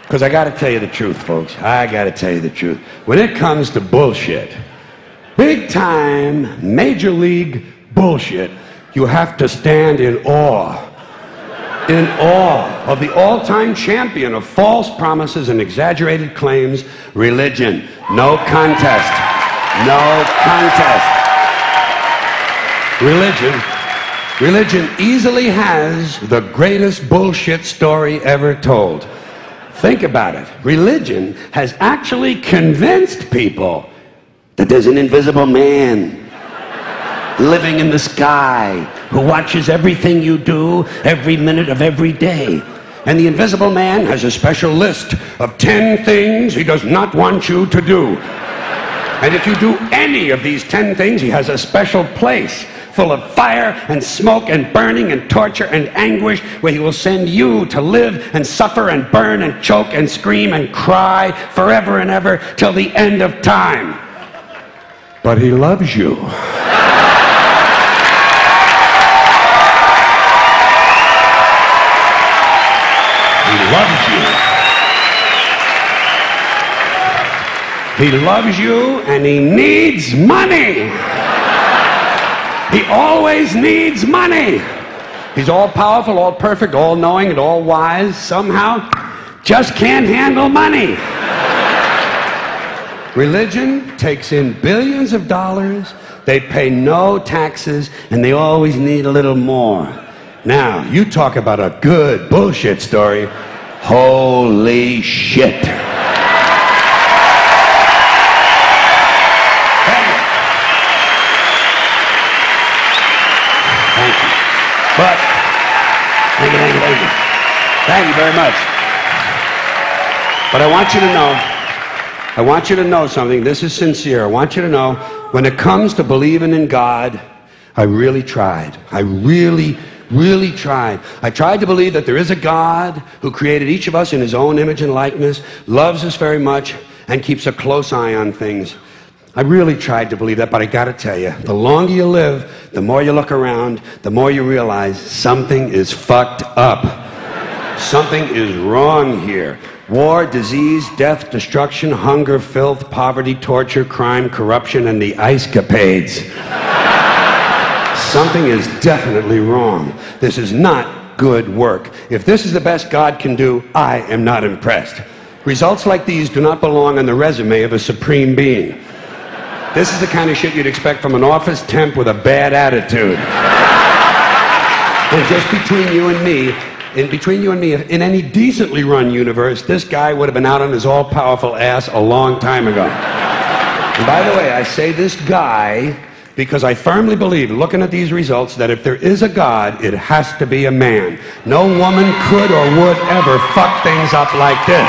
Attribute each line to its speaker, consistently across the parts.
Speaker 1: Because I got to tell you the truth, folks. I got to tell you the truth. When it comes to bullshit, big time, major league bullshit, you have to stand in awe of the all-time champion of false promises and exaggerated claims, religion. No contest. No contest. Religion easily has the greatest bullshit story ever told. Think about it. Religion has actually convinced people that there's an invisible man living in the sky who watches everything you do every minute of every day. And the invisible man has a special list of 10 things he does not want you to do. And if you do any of these 10 things, he has a special place full of fire and smoke and burning and torture and anguish where he will send you to live and suffer and burn and choke and scream and cry forever and ever till the end of time. But he loves you. He loves you. He loves you and he needs money. He always needs money. He's all powerful, all perfect, all knowing, and all wise. Somehow, just can't handle money. Religion takes in billions of dollars. They pay no taxes, and they always need a little more. Now, you talk about a good bullshit story. Holy shit. But, thank you very much. But I want you to know something. This is sincere. I want you to know, when it comes to believing in God, I really tried. I really tried. I tried to believe that there is a God who created each of us in his own image and likeness, loves us very much, and keeps a close eye on things. I really tried to believe that, but I gotta tell you, the longer you live, the more you look around, the more you realize something is fucked up. Something is wrong here. War, disease, death, destruction, hunger, filth, poverty, torture, crime, corruption, and the ice capades. Something is definitely wrong. This is not good work. If this is the best God can do, I am not impressed. Results like these do not belong on the resume of a supreme being. This is the kind of shit you'd expect from an office temp with a bad attitude. And just between you and me, in any decently run universe, this guy would have been out on his all-powerful ass a long time ago. And by the way, I say this guy because I firmly believe, looking at these results, that if there is a God, it has to be a man. No woman could or would ever fuck things up like this.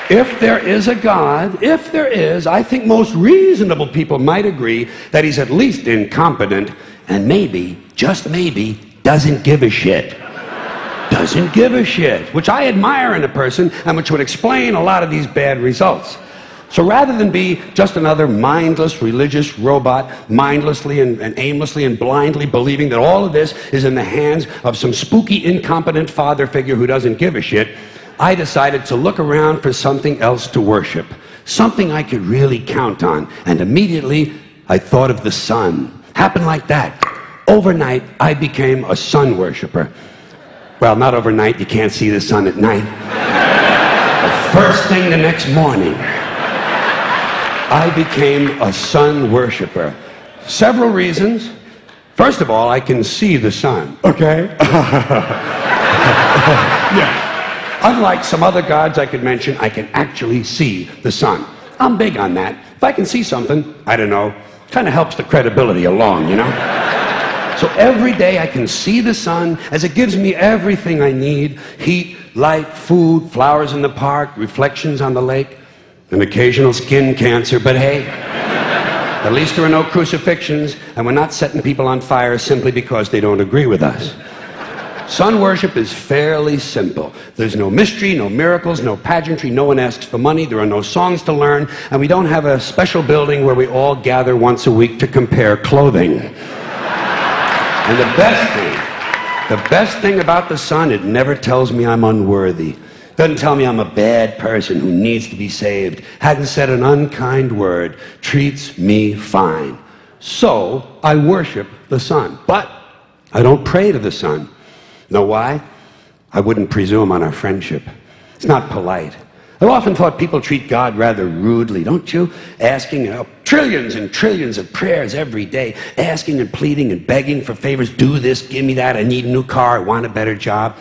Speaker 1: If there is a God, if there is, I think most reasonable people might agree that he's at least incompetent and maybe, just maybe, doesn't give a shit. Doesn't give a shit, which I admire in a person and which would explain a lot of these bad results. So rather than be just another mindless religious robot, mindlessly and aimlessly and blindly believing that all of this is in the hands of some spooky, incompetent father figure who doesn't give a shit, I decided to look around for something else to worship, something I could really count on. And immediately, I thought of the sun. Happened like that. Overnight, I became a sun worshiper. Well, not overnight. You can't see the sun at night. The first thing the next morning, I became a sun worshiper. Several reasons. First of all, I can see the sun, okay? Yeah. Unlike some other gods I could mention, I can actually see the sun. I'm big on that. If I can see something, I don't know, kind of helps the credibility along, you know? So every day I can see the sun as it gives me everything I need: heat, light, food, flowers in the park, reflections on the lake, an occasional skin cancer, but hey, at least there are no crucifixions, and we're not setting people on fire simply because they don't agree with us. Sun worship is fairly simple. There's no mystery, no miracles, no pageantry, no one asks for money, there are no songs to learn, and we don't have a special building where we all gather once a week to compare clothing. And the best thing about the Son, it never tells me I'm unworthy. Doesn't tell me I'm a bad person who needs to be saved. Hasn't said an unkind word. Treats me fine. So I worship the Son. But I don't pray to the Son. Know why? I wouldn't presume on our friendship. It's not polite. I've often thought people treat God rather rudely, don't you? Asking trillions and trillions of prayers every day, asking and pleading and begging for favors. Do this, give me that, I need a new car, I want a better job.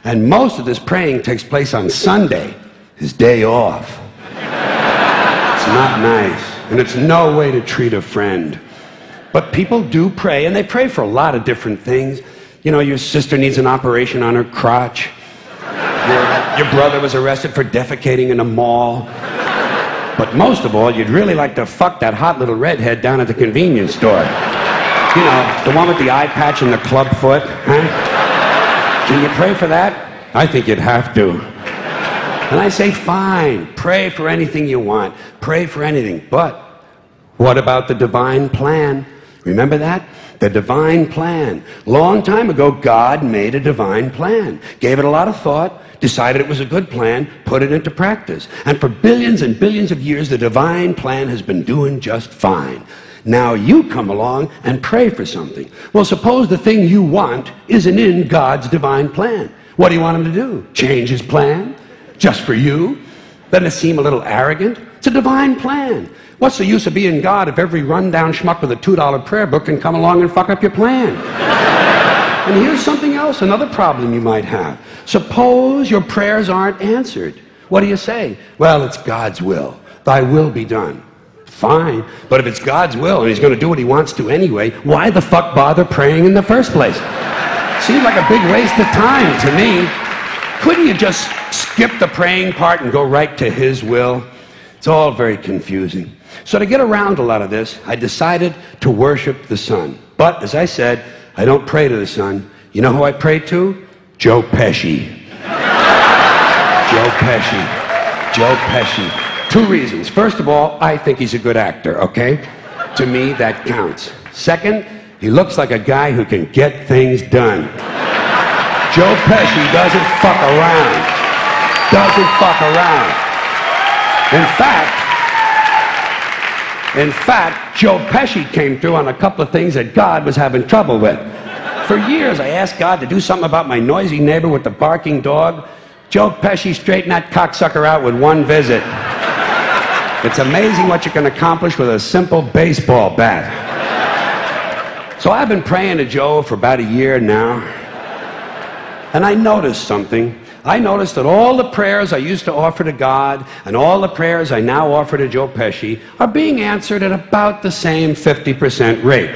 Speaker 1: And most of this praying takes place on Sunday, his day off. It's not nice, and it's no way to treat a friend. But people do pray, and they pray for a lot of different things. You know, your sister needs an operation on her crotch. Your brother was arrested for defecating in a mall. But most of all, you'd really like to fuck that hot little redhead down at the convenience store. You know, the one with the eye patch and the club foot, huh? Can you pray for that? I think you'd have to. And I say, fine, pray for anything you want. Pray for anything. But what about the divine plan? Remember that? The divine plan. Long time ago, God made a divine plan. Gave it a lot of thought, decided it was a good plan, put it into practice. And for billions and billions of years, the divine plan has been doing just fine. Now you come along and pray for something. Well, suppose the thing you want isn't in God's divine plan. What do you want him to do? Change his plan? Just for you? Doesn't it seem a little arrogant? It's a divine plan. What's the use of being God if every rundown schmuck with a $2 prayer book can come along and fuck up your plan? And here's something else, another problem you might have. Suppose your prayers aren't answered. What do you say? Well, it's God's will. Thy will be done. Fine. But if it's God's will and he's going to do what he wants to anyway, why the fuck bother praying in the first place? Seems like a big waste of time to me. Couldn't you just skip the praying part and go right to his will? It's all very confusing. So to get around a lot of this, I decided to worship the Son. But, as I said, I don't pray to the Son. You know who I pray to? Joe Pesci. Joe Pesci. Joe Pesci. Two reasons. First of all, I think he's a good actor, okay? To me, that counts. Second, he looks like a guy who can get things done. Joe Pesci doesn't fuck around. Doesn't fuck around. In fact, Joe Pesci came through on a couple of things that God was having trouble with. For years, I asked God to do something about my noisy neighbor with the barking dog. Joe Pesci straightened that cocksucker out with one visit. It's amazing what you can accomplish with a simple baseball bat. So I've been praying to Joe for about a year now, and I noticed something. I noticed that all the prayers I used to offer to God and all the prayers I now offer to Joe Pesci are being answered at about the same 50% rate.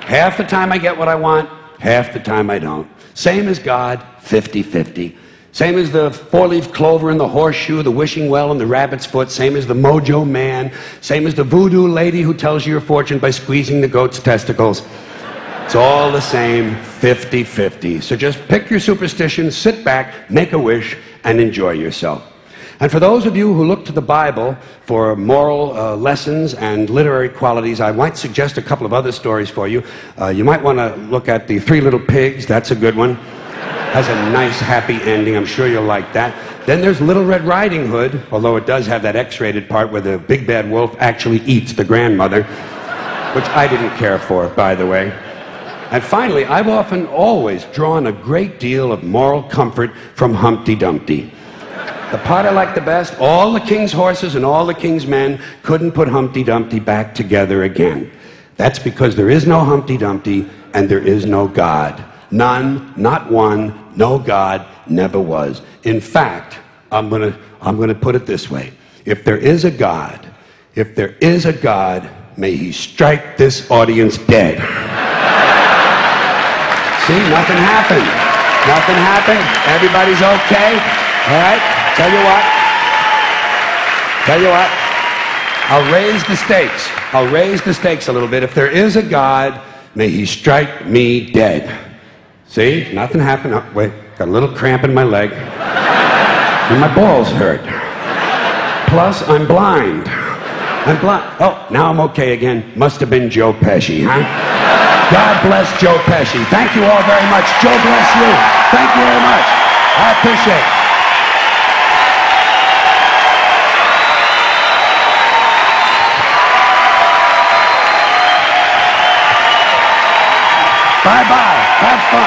Speaker 1: Half the time I get what I want, half the time I don't. Same as God, 50-50. Same as the four-leaf clover and the horseshoe, the wishing well and the rabbit's foot. Same as the mojo man. Same as the voodoo lady who tells you your fortune by squeezing the goat's testicles. It's all the same, 50-50. So just pick your superstition, sit back, make a wish, and enjoy yourself. And for those of you who look to the Bible for moral lessons and literary qualities, I might suggest a couple of other stories for you. You might want to look at The Three Little Pigs. That's a good one. Has a nice, happy ending. I'm sure you'll like that. Then there's Little Red Riding Hood, although it does have that X-rated part where the big bad wolf actually eats the grandmother, which I didn't care for, by the way. And finally, I've often always drawn a great deal of moral comfort from Humpty Dumpty. The part I like the best, all the king's horses and all the king's men couldn't put Humpty Dumpty back together again. That's because there is no Humpty Dumpty and there is no God. None, not one, no God, never was. In fact, I'm gonna put it this way. If there is a God, may he strike this audience dead. See, nothing happened. Nothing happened. Everybody's okay. All right? Tell you what. I'll raise the stakes. I'll raise the stakes a little bit. If there is a God, may he strike me dead. See? Nothing happened. Oh, wait. Got a little cramp in my leg. And my balls hurt. Plus, I'm blind. I'm blind. Oh, now I'm okay again. Must have been Joe Pesci, huh? God bless Joe Pesci. Thank you all very much. Joe bless you. Thank you very much. I appreciate it. Bye-bye. Have fun.